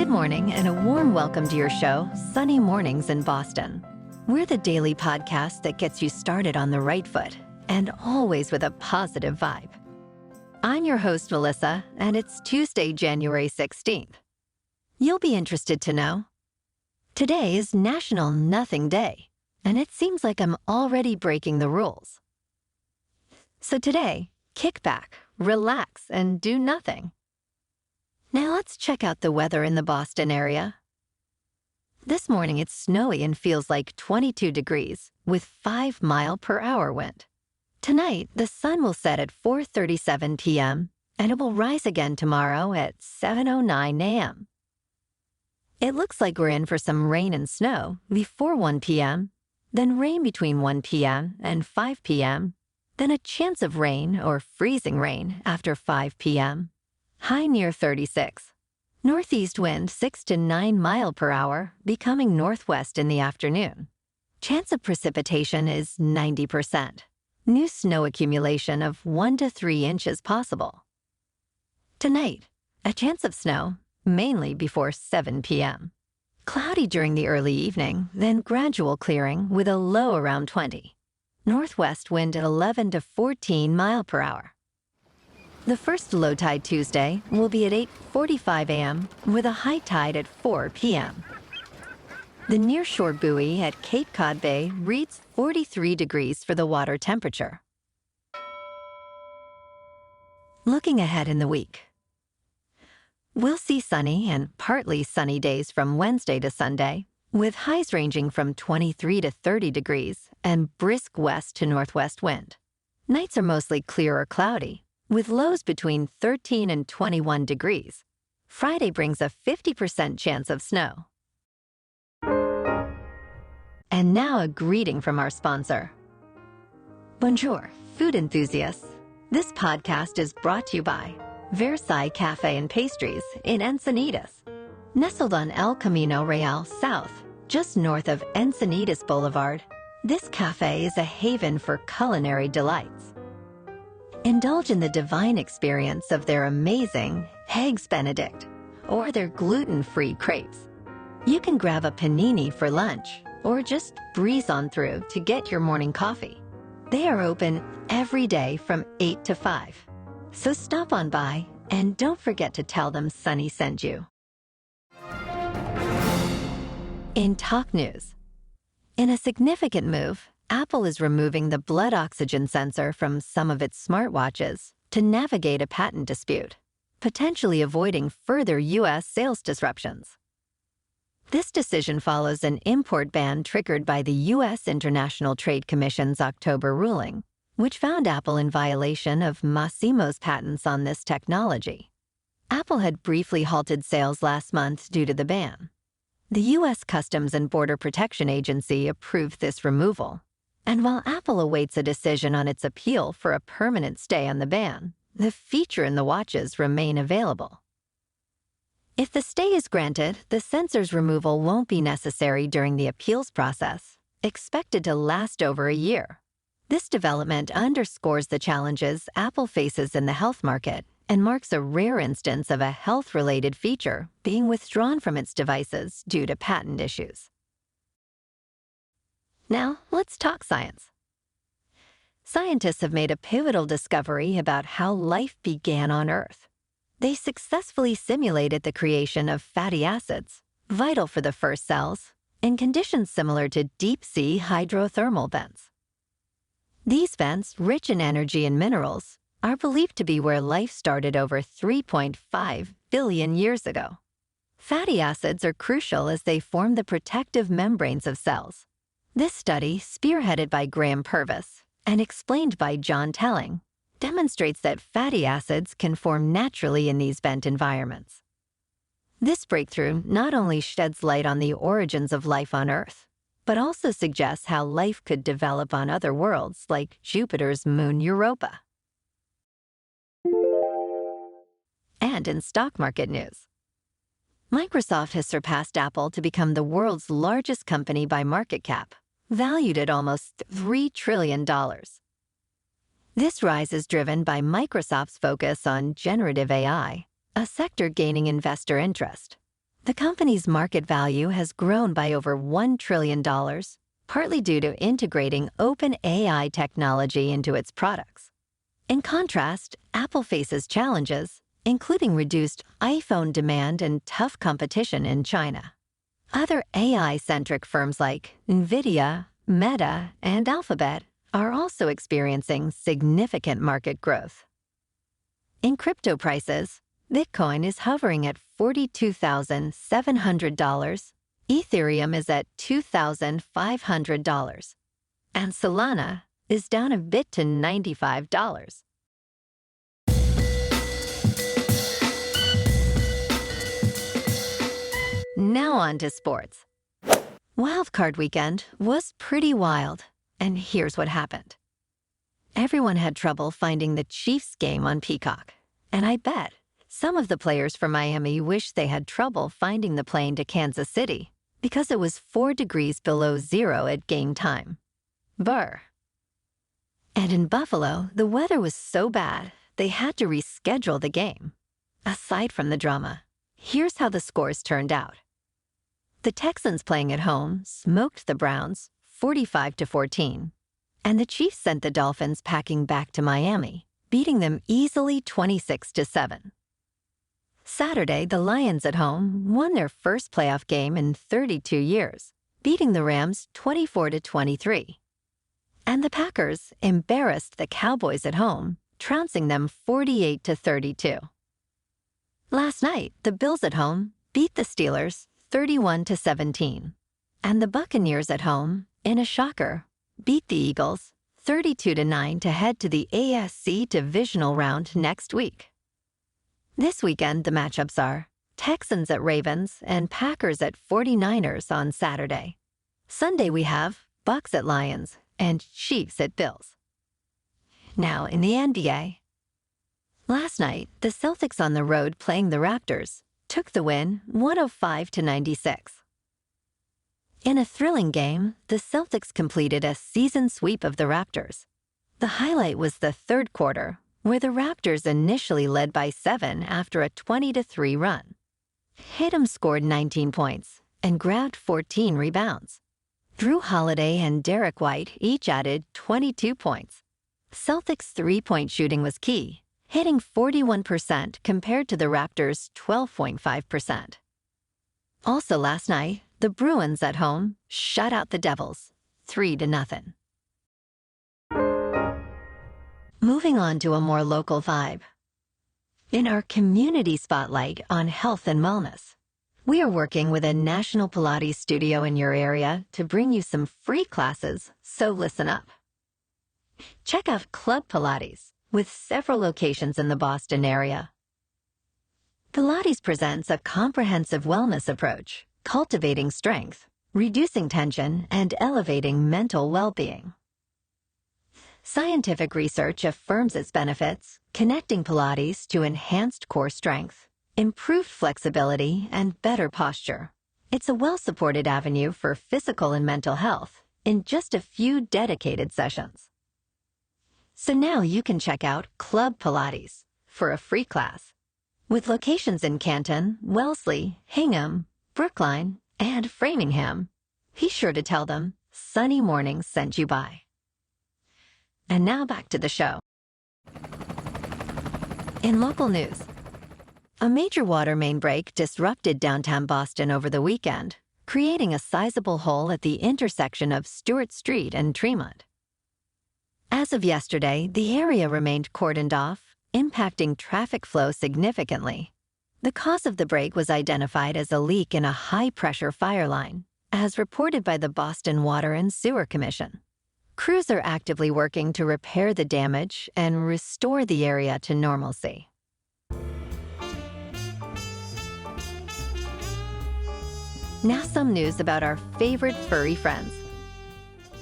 Good morning and a warm welcome to your show, Sunny Mornings in Boston. We're the daily podcast that gets you started on the right foot and always with a positive vibe. I'm your host, Melissa, and it's Tuesday, January 16th. You'll be interested to know today is National Nothing Day, and it seems like I'm already breaking the rules. So today, kick back, relax, and do nothing. Now let's check out the weather in the Boston area. This morning it's snowy and feels like 22 degrees with 5-mile-per-hour wind. Tonight, the sun will set at 4:37 p.m. and it will rise again tomorrow at 7:09 a.m. It looks like we're in for some rain and snow before 1 p.m., then rain between 1 p.m. and 5 p.m., then a chance of rain or freezing rain after 5 p.m. High near 36. Northeast wind 6 to 9 mile per hour, becoming northwest in the afternoon. Chance of precipitation is 90%. New snow accumulation of 1 to 3 inches possible. Tonight, a chance of snow, mainly before 7 p.m. Cloudy during the early evening, then gradual clearing with a low around 20. Northwest wind at 11 to 14 mile per hour. The first low tide Tuesday will be at 8:45 a.m. with a high tide at 4 p.m. The nearshore buoy at Cape Cod Bay reads 43 degrees for the water temperature. Looking ahead in the week, we'll see sunny and partly sunny days from Wednesday to Sunday, with highs ranging from 23 to 30 degrees and brisk west to northwest wind. Nights are mostly clear or cloudy, with lows between 13 and 21 degrees. Friday brings a 50% chance of snow. And now a greeting from our sponsor. Bonjour, food enthusiasts. This podcast is brought to you by Versailles Cafe and Pastries in Encinitas. Nestled on El Camino Real South, just north of Encinitas Boulevard, this cafe is a haven for culinary delights. Indulge in the divine experience of their amazing Eggs Benedict or their gluten-free crepes. You can grab a panini for lunch or just breeze on through to get your morning coffee. They are open every day from 8 to 5. So stop on by and don't forget to tell them Sunny sent you. In Talk News, in a significant move, Apple is removing the blood oxygen sensor from some of its smartwatches to navigate a patent dispute, potentially avoiding further U.S. sales disruptions. This decision follows an import ban triggered by the U.S. International Trade Commission's October ruling, which found Apple in violation of Massimo's patents on this technology. Apple had briefly halted sales last month due to the ban. The U.S. Customs and Border Protection Agency approved this removal. And while Apple awaits a decision on its appeal for a permanent stay on the ban, the feature in the watches remain available. If the stay is granted, the sensor's removal won't be necessary during the appeals process, expected to last over a year. This development underscores the challenges Apple faces in the health market and marks a rare instance of a health-related feature being withdrawn from its devices due to patent issues. Now, let's talk science. Scientists have made a pivotal discovery about how life began on Earth. They successfully simulated the creation of fatty acids, vital for the first cells, in conditions similar to deep-sea hydrothermal vents. These vents, rich in energy and minerals, are believed to be where life started over 3.5 billion years ago. Fatty acids are crucial as they form the protective membranes of cells. This study, spearheaded by Graham Purvis and explained by John Telling, demonstrates that fatty acids can form naturally in these vent environments. This breakthrough not only sheds light on the origins of life on Earth, but also suggests how life could develop on other worlds like Jupiter's moon Europa. And in stock market news, Microsoft has surpassed Apple to become the world's largest company by market cap, valued at almost $3 trillion. This rise is driven by Microsoft's focus on generative AI, a sector gaining investor interest. The company's market value has grown by over $1 trillion, partly due to integrating open AI technology into its products. In contrast, Apple faces challenges, including reduced iPhone demand and tough competition in China. Other AI-centric firms like NVIDIA, Meta, and Alphabet are also experiencing significant market growth. In crypto prices, Bitcoin is hovering at $42,700, Ethereum is at $2,500, and Solana is down a bit to $95. Now on to sports. Wildcard weekend was pretty wild, and here's what happened. Everyone had trouble finding the Chiefs game on Peacock, and I bet some of the players from Miami wish they had trouble finding the plane to Kansas City because it was 4 degrees below zero at game time. Brr. And in Buffalo, the weather was so bad, they had to reschedule the game. Aside from the drama, here's how the scores turned out. The Texans playing at home smoked the Browns 45-14, and the Chiefs sent the Dolphins packing back to Miami, beating them easily 26-7. Saturday, the Lions at home won their first playoff game in 32 years, beating the Rams 24-23. And the Packers embarrassed the Cowboys at home, trouncing them 48-32. Last night, the Bills at home beat the Steelers 31-17, and the Buccaneers at home, in a shocker, beat the Eagles 32-9 to head to the AFC divisional round next week. This weekend, the matchups are Texans at Ravens and Packers at 49ers on Saturday. Sunday, we have Bucs at Lions and Chiefs at Bills. Now, in the NBA. Last night, the Celtics on the road playing the Raptors took the win 105-96. In a thrilling game, the Celtics completed a season sweep of the Raptors. The highlight was the third quarter, where the Raptors initially led by 7 after a 20-3 run. Tatum scored 19 points and grabbed 14 rebounds. Drew Holiday and Derek White each added 22 points. Celtics' three-point shooting was key, hitting 41% compared to the Raptors' 12.5%. Also last night, the Bruins at home shut out the Devils 3-0. Moving on to a more local vibe. In our community spotlight on health and wellness, we are working with a national Pilates studio in your area to bring you some free classes, so listen up. Check out Club Pilates, with several locations in the Boston area. Pilates presents a comprehensive wellness approach, cultivating strength, reducing tension, and elevating mental well-being. Scientific research affirms its benefits, connecting Pilates to enhanced core strength, improved flexibility, and better posture. It's a well-supported avenue for physical and mental health in just a few dedicated sessions. So now you can check out Club Pilates for a free class. With locations in Canton, Wellesley, Hingham, Brookline, and Framingham, be sure to tell them Sunny Mornings sent you by. And now back to the show. In local news, a major water main break disrupted downtown Boston over the weekend, creating a sizable hole at the intersection of Stewart Street and Tremont. As of yesterday, the area remained cordoned off, impacting traffic flow significantly. The cause of the break was identified as a leak in a high-pressure fire line, as reported by the Boston Water and Sewer Commission. Crews are actively working to repair the damage and restore the area to normalcy. Now some news about our favorite furry friends.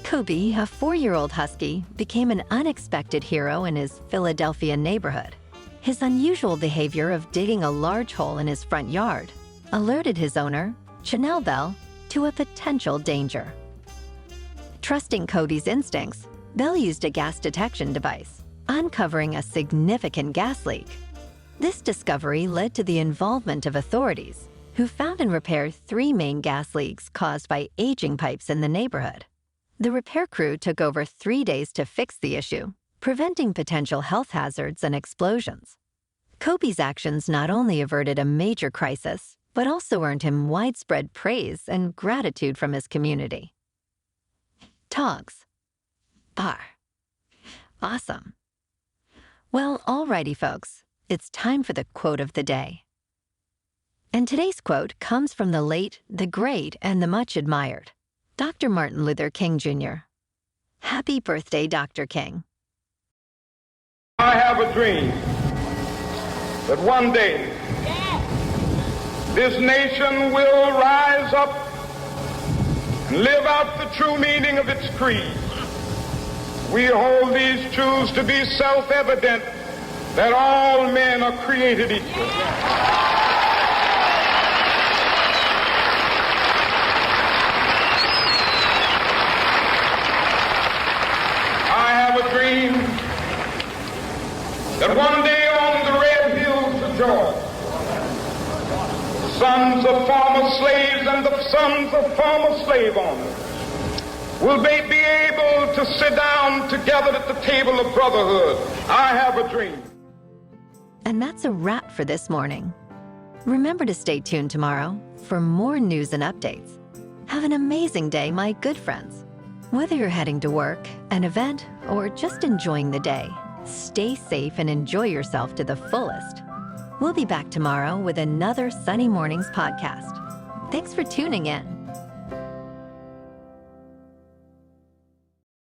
Kobe, a 4-year-old husky, became an unexpected hero in his Philadelphia neighborhood. His unusual behavior of digging a large hole in his front yard alerted his owner, Chanel Bell, to a potential danger. Trusting Kobe's instincts, Bell used a gas detection device, uncovering a significant gas leak. This discovery led to the involvement of authorities, who found and repaired 3 main gas leaks caused by aging pipes in the neighborhood. The repair crew took over 3 days to fix the issue, preventing potential health hazards and explosions. Kobe's actions not only averted a major crisis, but also earned him widespread praise and gratitude from his community. Togs. Bar. Awesome. Well, alrighty, folks. It's time for the quote of the day. And today's quote comes from the late, the great, and the much admired Dr. Martin Luther King, Jr. Happy birthday, Dr. King. I have a dream that one day this nation will rise up and live out the true meaning of its creed. We hold these truths to be self-evident, that all men are created equal. I have a dream that one day on the red hills of Georgia, the sons of former slaves and the sons of former slave owners will they be able to sit down together at the table of brotherhood. I have a dream. And that's a wrap for this morning. Remember to stay tuned tomorrow for more news and updates. Have an amazing day, my good friends. Whether you're heading to work, an event, or just enjoying the day, stay safe and enjoy yourself to the fullest. We'll be back tomorrow with another Sunny Mornings podcast. Thanks for tuning in.